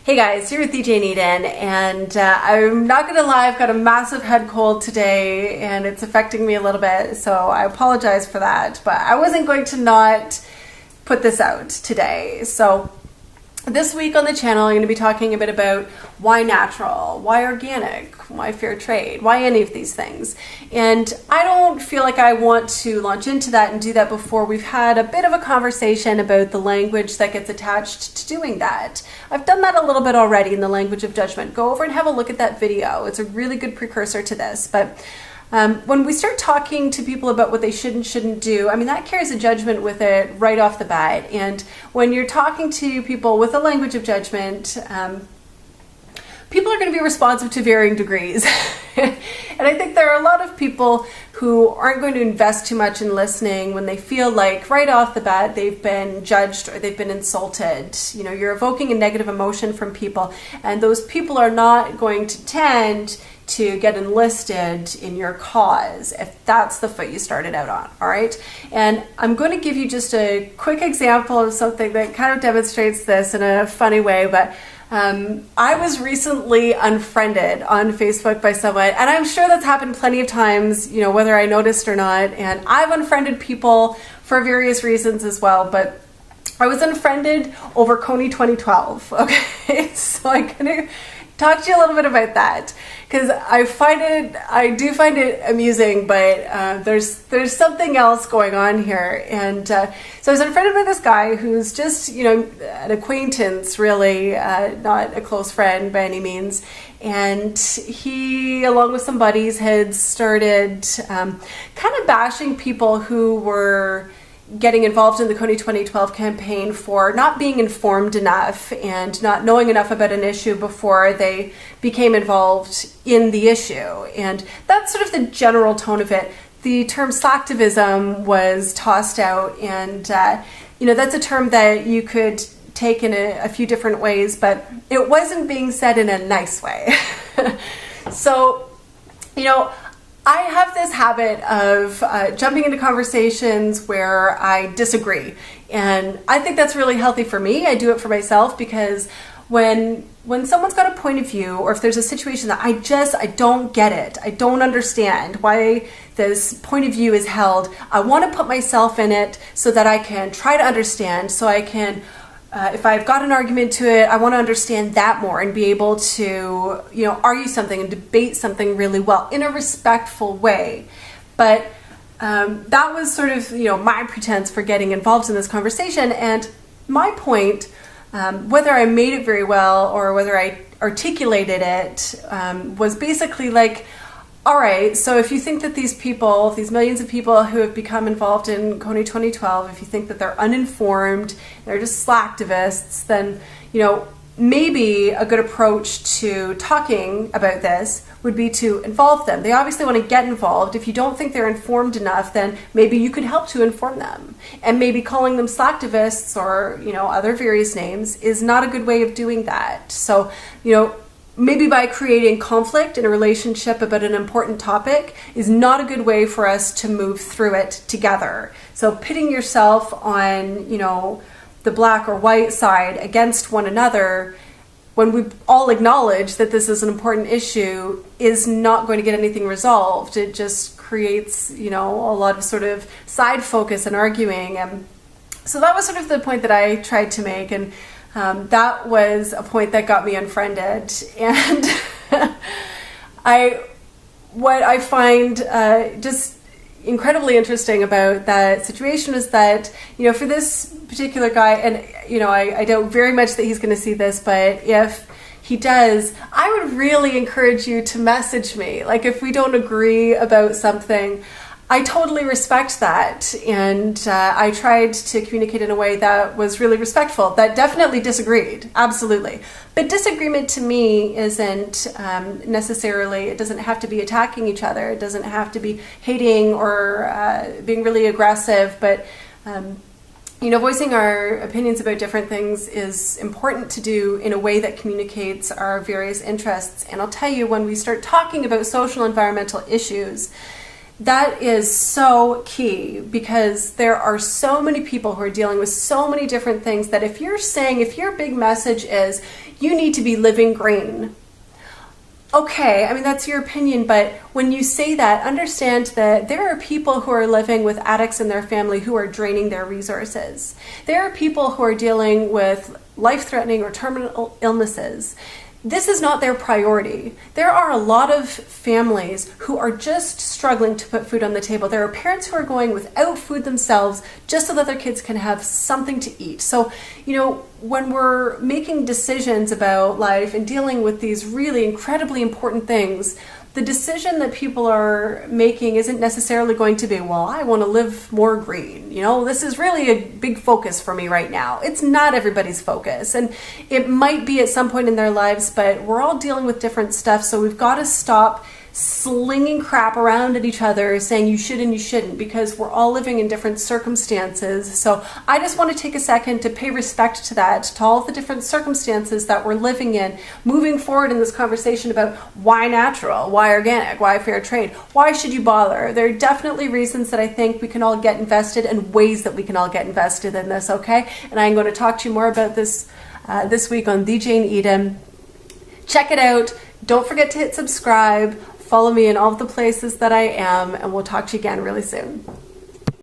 Hey guys, here with DJ Eden, and I'm not gonna lie, I've got a massive head cold today and it's affecting me a little bit, so I apologize for that, but I wasn't going to not put this out today. So this week on the channel, I'm going to be talking a bit about why natural, why organic, why fair trade, why any of these things. And I don't feel like I want to launch into that and do that before we've had a bit of a conversation about the language that gets attached to doing that. I've done that a little bit already in the language of judgment. Go over and have a look at that video. It's a really good precursor to this. But when we start talking to people about what they should and shouldn't do, I mean, that carries a judgment with it right off the bat. And when you're talking to people with a language of judgment, people are going to be responsive to varying degrees. And I think there are a lot of people who aren't going to invest too much in listening when they feel like right off the bat they've been judged or they've been insulted. You know, you're evoking a negative emotion from people, and those people are not going to tend to get enlisted in your cause if that's the foot you started out on, all right? And I'm going to give you just a quick example of something that kind of demonstrates this in a funny way, but I was recently unfriended on Facebook by someone, and I'm sure that's happened plenty of times, you know, whether I noticed or not, and I've unfriended people for various reasons as well, but I was unfriended over Kony 2012, okay? So I'm going to talk to you a little bit about that, because I do find it amusing, but there's something else going on here. And so I was unfriended by this guy who's just, you know, an acquaintance, really, not a close friend by any means. And he, along with some buddies, had started kind of bashing people who were getting involved in the Kony 2012 campaign for not being informed enough and not knowing enough about an issue before they became involved in the issue. And that's sort of the general tone of it. The term slacktivism was tossed out, and you know, that's a term that you could take in a few different ways, but it wasn't being said in a nice way. So, you know, I have this habit of jumping into conversations where I disagree, and I think that's really healthy for me. I do it for myself because when someone's got a point of view, or if there's a situation that I don't get it, I don't understand why this point of view is held, I want to put myself in it so that I can try to understand, so I can if I've got an argument to it, I want to understand that more and be able to, you know, argue something and debate something really well in a respectful way. But that was sort of, you know, my pretense for getting involved in this conversation. And my point, whether I made it very well or whether I articulated it, was basically like, all right, so if you think that these people, these millions of people who have become involved in Kony 2012, if you think that they're uninformed, they're just slacktivists, then, you know, maybe a good approach to talking about this would be to involve them. They obviously want to get involved. If you don't think they're informed enough, then maybe you could help to inform them. And maybe calling them slacktivists or, you know, other various names is not a good way of doing that. So, you know, maybe by creating conflict in a relationship about an important topic is not a good way for us to move through it together. So pitting yourself on, you know, the black or white side against one another when we all acknowledge that this is an important issue is not going to get anything resolved. It just creates, you know, a lot of sort of side focus and arguing. And so that was sort of the point that I tried to make. And that was a point that got me unfriended. And what I find just incredibly interesting about that situation is that, you know, for this particular guy, and, you know, I doubt very much that he's going to see this, but if he does, I would really encourage you to message me. Like, if we don't agree about something, I totally respect that, and I tried to communicate in a way that was really respectful, that definitely disagreed, absolutely. But disagreement to me isn't necessarily, it doesn't have to be attacking each other, it doesn't have to be hating or being really aggressive, but you know, voicing our opinions about different things is important to do in a way that communicates our various interests. And I'll tell you, when we start talking about social environmental issues, that is so key, because there are so many people who are dealing with so many different things that if you're saying, if your big message is, you need to be living green. Okay, I mean, that's your opinion, but when you say that, understand that there are people who are living with addicts in their family who are draining their resources. There are people who are dealing with life-threatening or terminal illnesses. This is not their priority. There are a lot of families who are just struggling to put food on the table. There are parents who are going without food themselves just so that their kids can have something to eat. So, when we're making decisions about life and dealing with these really incredibly important things, the decision that people are making isn't necessarily going to be, well, I want to live more green. This is really a big focus for me right now. It's not everybody's focus. And it might be at some point in their lives, but we're all dealing with different stuff. So we've got to stop slinging crap around at each other saying you should and you shouldn't, because we're all living in different circumstances. So I just want to take a second to pay respect to that, to all the different circumstances that we're living in, moving forward in this conversation about why natural, why organic, why fair trade, why should you bother. There are definitely reasons that I think we can all get invested and ways that we can all get invested in this, okay? And I'm going to talk to you more about this this week on The Jane Eden. Check it out. Don't forget to hit subscribe. Follow me in all of the places that I am, and we'll talk to you again really soon.